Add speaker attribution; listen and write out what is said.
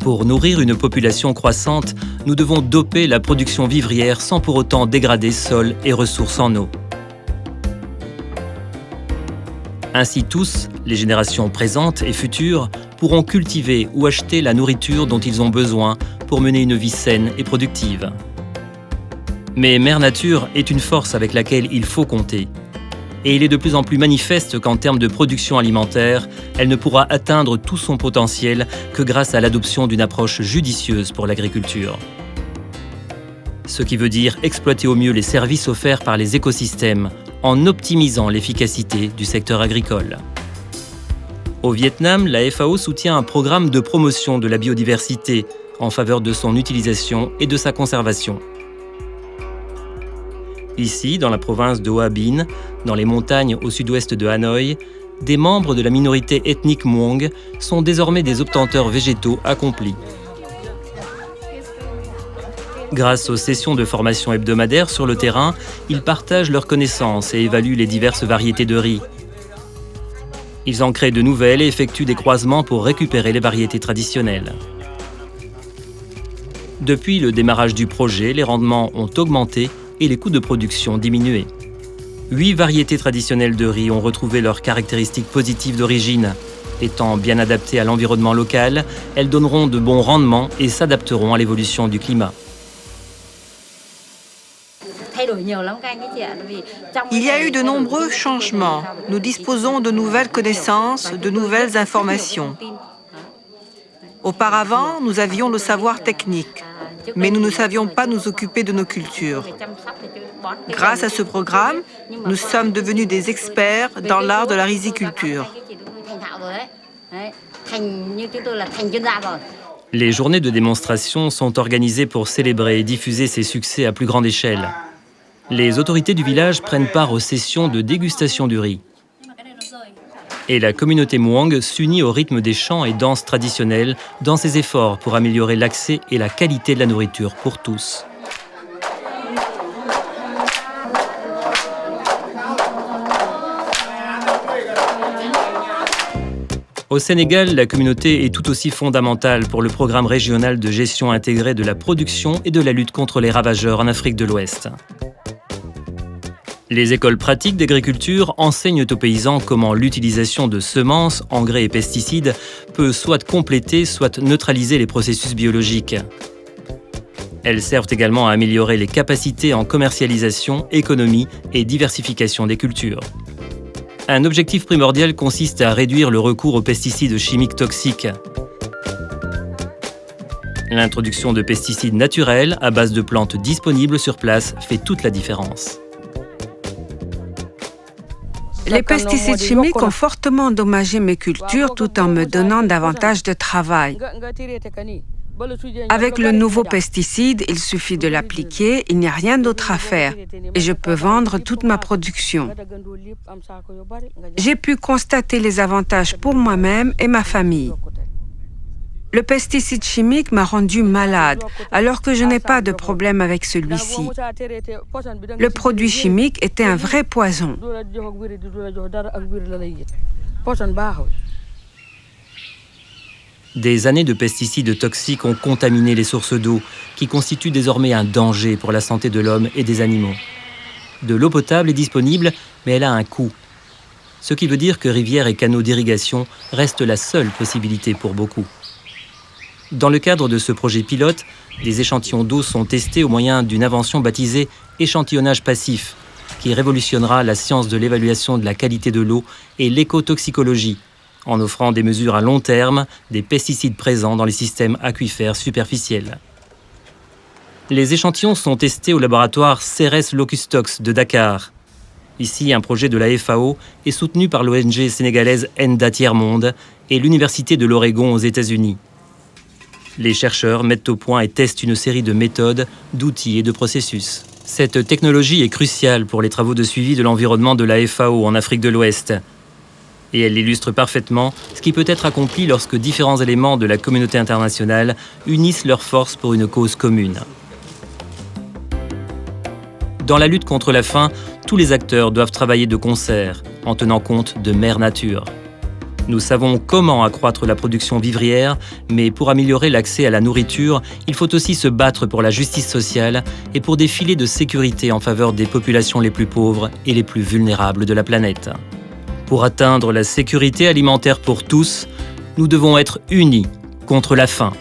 Speaker 1: Pour nourrir une population croissante, nous devons doper la production vivrière sans pour autant dégrader sol et ressources en eau. Ainsi tous, les générations présentes et futures, pourront cultiver ou acheter la nourriture dont ils ont besoin pour mener une vie saine et productive. Mais Mère Nature est une force avec laquelle il faut compter. Et il est de plus en plus manifeste qu'en termes de production alimentaire, elle ne pourra atteindre tout son potentiel que grâce à l'adoption d'une approche judicieuse pour l'agriculture. Ce qui veut dire exploiter au mieux les services offerts par les écosystèmes en optimisant l'efficacité du secteur agricole. Au Vietnam, la FAO soutient un programme de promotion de la biodiversité en faveur de son utilisation et de sa conservation. Ici, dans la province de Hoa Binh, dans les montagnes au sud-ouest de Hanoï, des membres de la minorité ethnique Muong sont désormais des obtenteurs végétaux accomplis. Grâce aux sessions de formation hebdomadaires sur le terrain, ils partagent leurs connaissances et évaluent les diverses variétés de riz. Ils en créent de nouvelles et effectuent des croisements pour récupérer les variétés traditionnelles. Depuis le démarrage du projet, les rendements ont augmenté et les coûts de production diminué. 8 variétés traditionnelles de riz ont retrouvé leurs caractéristiques positives d'origine. Étant bien adaptées à l'environnement local, elles donneront de bons rendements et s'adapteront à l'évolution du climat.
Speaker 2: Il y a eu de nombreux changements. Nous disposons de nouvelles connaissances, de nouvelles informations. Auparavant, nous avions le savoir technique, mais nous ne savions pas nous occuper de nos cultures. Grâce à ce programme, nous sommes devenus des experts dans l'art de la riziculture.
Speaker 1: Les journées de démonstration sont organisées pour célébrer et diffuser ces succès à plus grande échelle. Les autorités du village prennent part aux sessions de dégustation du riz. Et la communauté Muong s'unit au rythme des chants et danses traditionnelles dans ses efforts pour améliorer l'accès et la qualité de la nourriture pour tous. Au Sénégal, la communauté est tout aussi fondamentale pour le programme régional de gestion intégrée de la production et de la lutte contre les ravageurs en Afrique de l'Ouest. Les écoles pratiques d'agriculture enseignent aux paysans comment l'utilisation de semences, engrais et pesticides peut soit compléter, soit neutraliser les processus biologiques. Elles servent également à améliorer les capacités en commercialisation, économie et diversification des cultures. Un objectif primordial consiste à réduire le recours aux pesticides chimiques toxiques. L'introduction de pesticides naturels à base de plantes disponibles sur place fait toute la différence.
Speaker 2: Les pesticides chimiques ont fortement endommagé mes cultures tout en me donnant davantage de travail. Avec le nouveau pesticide, il suffit de l'appliquer, il n'y a rien d'autre à faire et je peux vendre toute ma production. J'ai pu constater les avantages pour moi-même et ma famille. Le pesticide chimique m'a rendu malade, alors que je n'ai pas de problème avec celui-ci. Le produit chimique était un vrai poison.
Speaker 1: Des années de pesticides toxiques ont contaminé les sources d'eau, qui constituent désormais un danger pour la santé de l'homme et des animaux. De l'eau potable est disponible, mais elle a un coût. Ce qui veut dire que rivières et canaux d'irrigation restent la seule possibilité pour beaucoup. Dans le cadre de ce projet pilote, des échantillons d'eau sont testés au moyen d'une invention baptisée échantillonnage passif, qui révolutionnera la science de l'évaluation de la qualité de l'eau et l'écotoxicologie, en offrant des mesures à long terme des pesticides présents dans les systèmes aquifères superficiels. Les échantillons sont testés au laboratoire Ceres Locustox de Dakar. Ici, un projet de la FAO est soutenu par l'ONG sénégalaise Enda Tiers-Monde et l'Université de l'Oregon aux États-Unis. Les chercheurs mettent au point et testent une série de méthodes, d'outils et de processus. Cette technologie est cruciale pour les travaux de suivi de l'environnement de la FAO en Afrique de l'Ouest. Et elle illustre parfaitement ce qui peut être accompli lorsque différents éléments de la communauté internationale unissent leurs forces pour une cause commune. Dans la lutte contre la faim, tous les acteurs doivent travailler de concert, en tenant compte de Mère Nature. Nous savons comment accroître la production vivrière, mais pour améliorer l'accès à la nourriture, il faut aussi se battre pour la justice sociale et pour des filets de sécurité en faveur des populations les plus pauvres et les plus vulnérables de la planète. Pour atteindre la sécurité alimentaire pour tous, nous devons être unis contre la faim,